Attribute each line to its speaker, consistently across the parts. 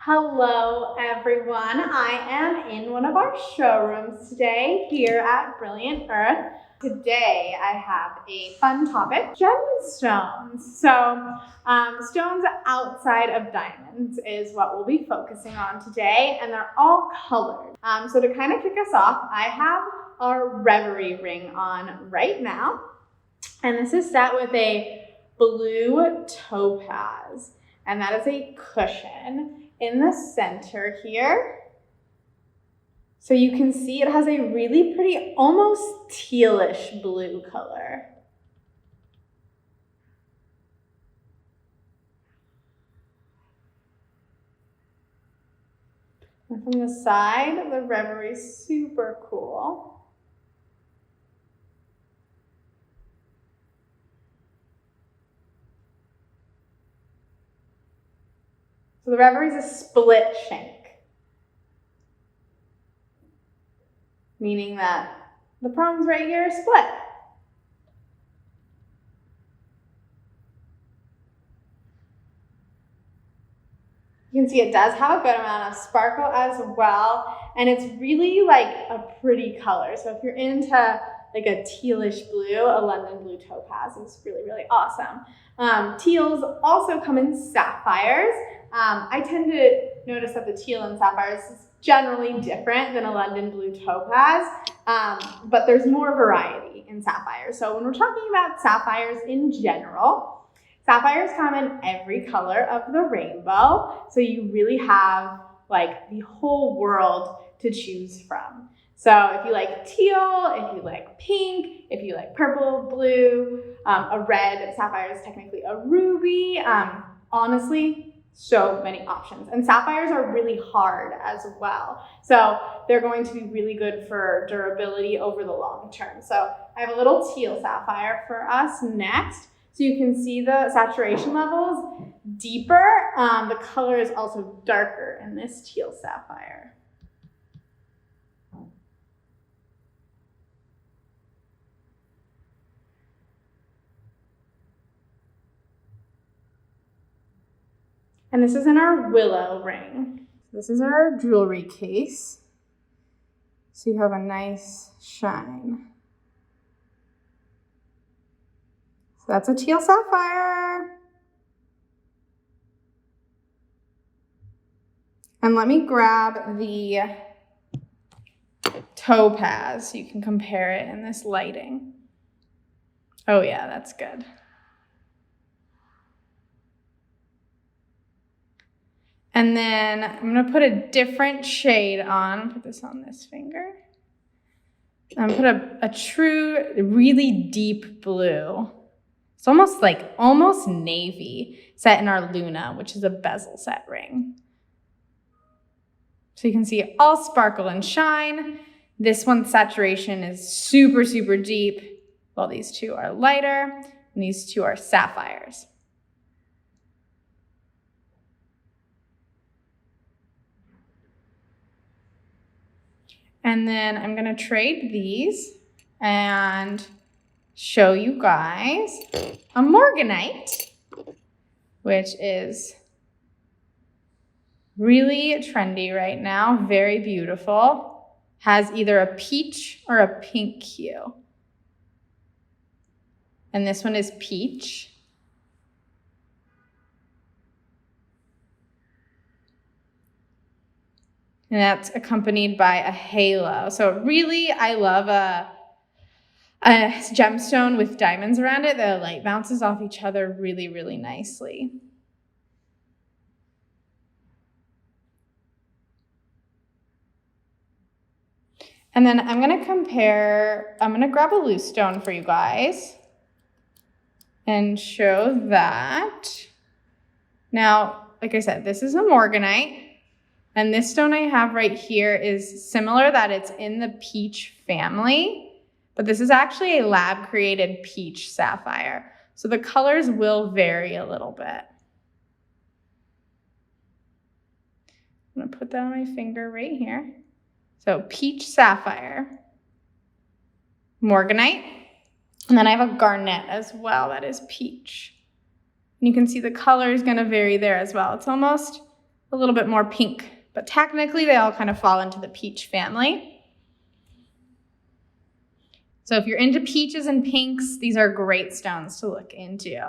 Speaker 1: Hello everyone, I am in one of our showrooms today here at Brilliant Earth. Today I have a fun topic, gemstones. So stones outside of diamonds is what we'll be focusing on today, and they're all colored. So to kind of kick us off, I have our Reverie ring on right now, and this is set with a blue topaz, and that is a cushion in the center here. So you can see it has a really pretty, almost tealish blue color. And from the side, the Reverie is super cool. So the Reverie is a split shank, meaning that the prongs right here are split. You can see it does have a good amount of sparkle as well, and it's really like a pretty color. So if you're into like a tealish blue, a London blue topaz is really, really awesome. Teals also come in sapphires. I tend to notice that the teal in sapphires is generally different than a London blue topaz, but there's more variety in sapphires. So when we're talking about sapphires in general, sapphires come in every color of the rainbow. So you really have like the whole world to choose from. So if you like teal, if you like pink, if you like purple, blue, a red sapphire is technically a ruby. Honestly, so many options. And sapphires are really hard as well. So they're going to be really good for durability over the long term. So I have a little teal sapphire for us next. So you can see the saturation levels deeper. The color is also darker in this teal sapphire. And this is in our willow ring. This is our jewelry case. So you have a nice shine. So that's a teal sapphire. And let me grab the topaz so you can compare it in this lighting. Oh yeah, that's good. And then I'm gonna put a different shade on, put this on this finger. I'm gonna put a true, really deep blue. It's almost navy, set in our Luna, which is a bezel set ring. So you can see all sparkle and shine. This one's saturation is super, super deep, while these two are lighter, and these two are sapphires. And then I'm gonna trade these and show you guys a Morganite, which is really trendy right now, very beautiful. Has either a peach or a pink hue. And this one is peach. And that's accompanied by a halo. So really, I love a gemstone with diamonds around it. The light bounces off each other really, really nicely. And then I'm gonna grab a loose stone for you guys and show that. Now, like I said, this is a Morganite. And this stone I have right here is similar, that it's in the peach family, but this is actually a lab created peach sapphire. So the colors will vary a little bit. I'm gonna put that on my finger right here. So peach sapphire, Morganite, and then I have a garnet as well that is peach. And you can see the color is gonna vary there as well. It's almost a little bit more pink, but technically they all kind of fall into the peach family. So if you're into peaches and pinks, these are great stones to look into.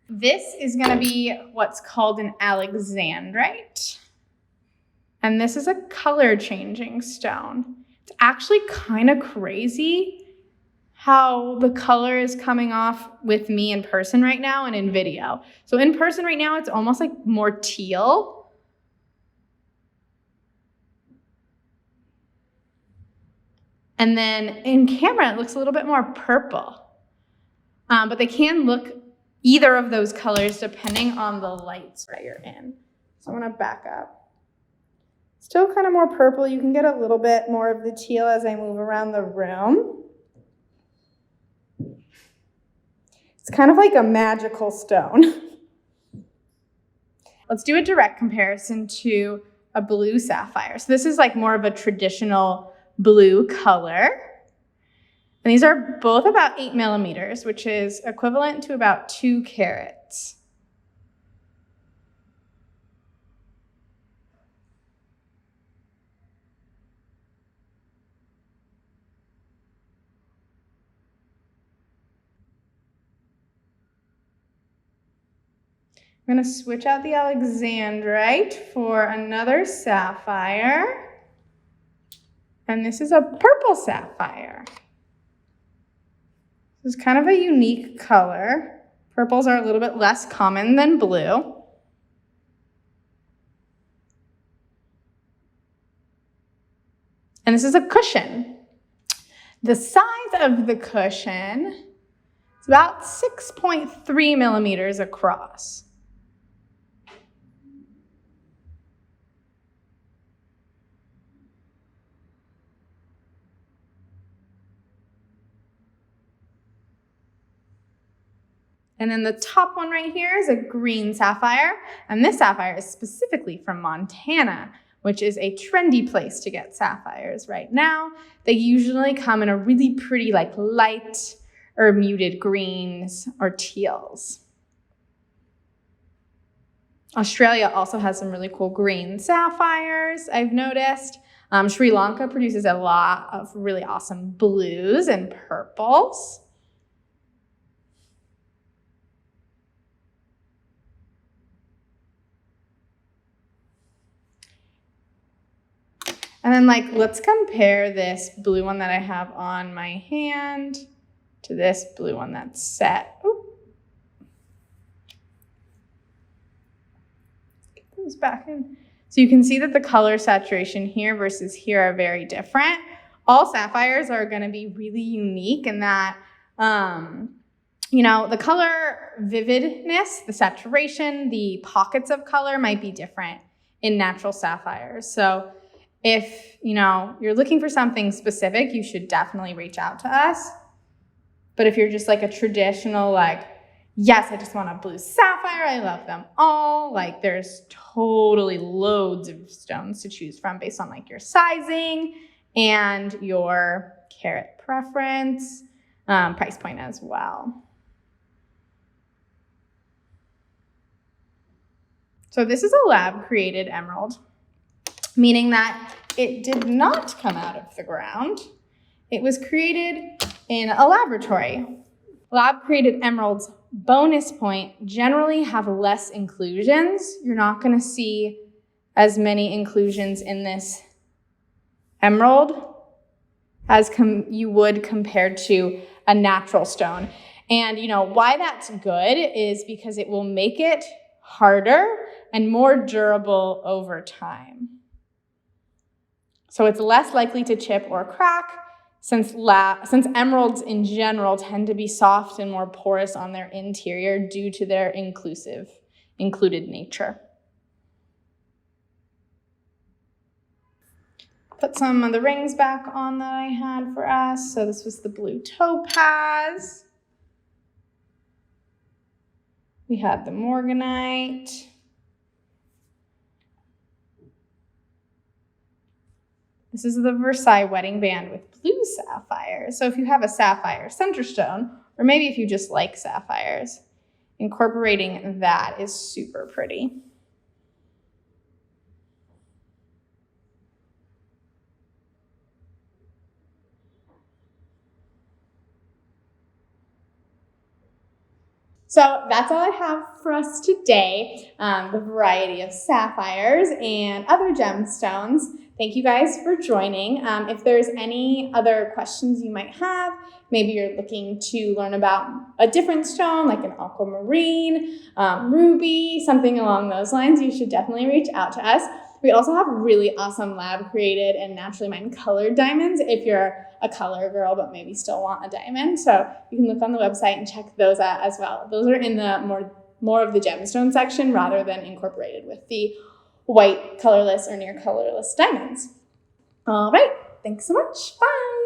Speaker 1: This is going to be what's called an Alexandrite. And this is a color changing stone. It's actually kind of crazy how the color is coming off with me in person right now and in video. So in person right now, it's almost like more teal. And then in camera, it looks a little bit more purple. But they can look either of those colors depending on the lights that you're in. So I'm gonna back up. Still kind of more purple. You can get a little bit more of the teal as I move around the room. It's kind of like a magical stone. Let's do a direct comparison to a blue sapphire. So this is like more of a traditional blue color. And these are both about 8 millimeters, which is equivalent to about 2 carats. I'm going to switch out the Alexandrite for another sapphire. And this is a purple sapphire. This is kind of a unique color. Purples are a little bit less common than blue. And this is a cushion. The size of the cushion is about 6.3 millimeters across. And then the top one right here is a green sapphire. And this sapphire is specifically from Montana, which is a trendy place to get sapphires right now. They usually come in a really pretty like light or muted greens or teals. Australia also has some really cool green sapphires, I've noticed. Sri Lanka produces a lot of really awesome blues and purples. And then let's compare this blue one that I have on my hand to this blue one that's set. Ooh. Get those back in. So you can see that the color saturation here versus here are very different. All sapphires are going to be really unique in that, the color vividness, the saturation, the pockets of color might be different in natural sapphires. So if, you're looking for something specific, you should definitely reach out to us. But if you're just like a traditional, yes, I just want a blue sapphire, I love them all, there's totally loads of stones to choose from based on your sizing and your carat preference, price point as well. So this is a lab-created emerald, meaning that it did not come out of the ground. It was created in a laboratory. Lab-created emeralds, bonus point, generally have less inclusions. You're not going to see as many inclusions in this emerald as you would compared to a natural stone. And why that's good is because it will make it harder and more durable over time. So it's less likely to chip or crack since emeralds in general tend to be soft and more porous on their interior due to their included nature. Put some of the rings back on that I had for us. So this was the blue topaz. We had the Morganite. This is the Versailles wedding band with blue sapphires. So if you have a sapphire center stone, or maybe if you just like sapphires, incorporating that is super pretty. So that's all I have for us today, the variety of sapphires and other gemstones. Thank you guys for joining. If there's any other questions you might have, maybe you're looking to learn about a different stone like an aquamarine, ruby, something along those lines, you should definitely reach out to us. We also have really awesome lab created and naturally mined colored diamonds if you're a color girl but maybe still want a diamond. So you can look on the website and check those out as well. Those are in the more of the gemstone section rather than incorporated with the white colorless or near colorless diamonds. All right, thanks so much. Bye.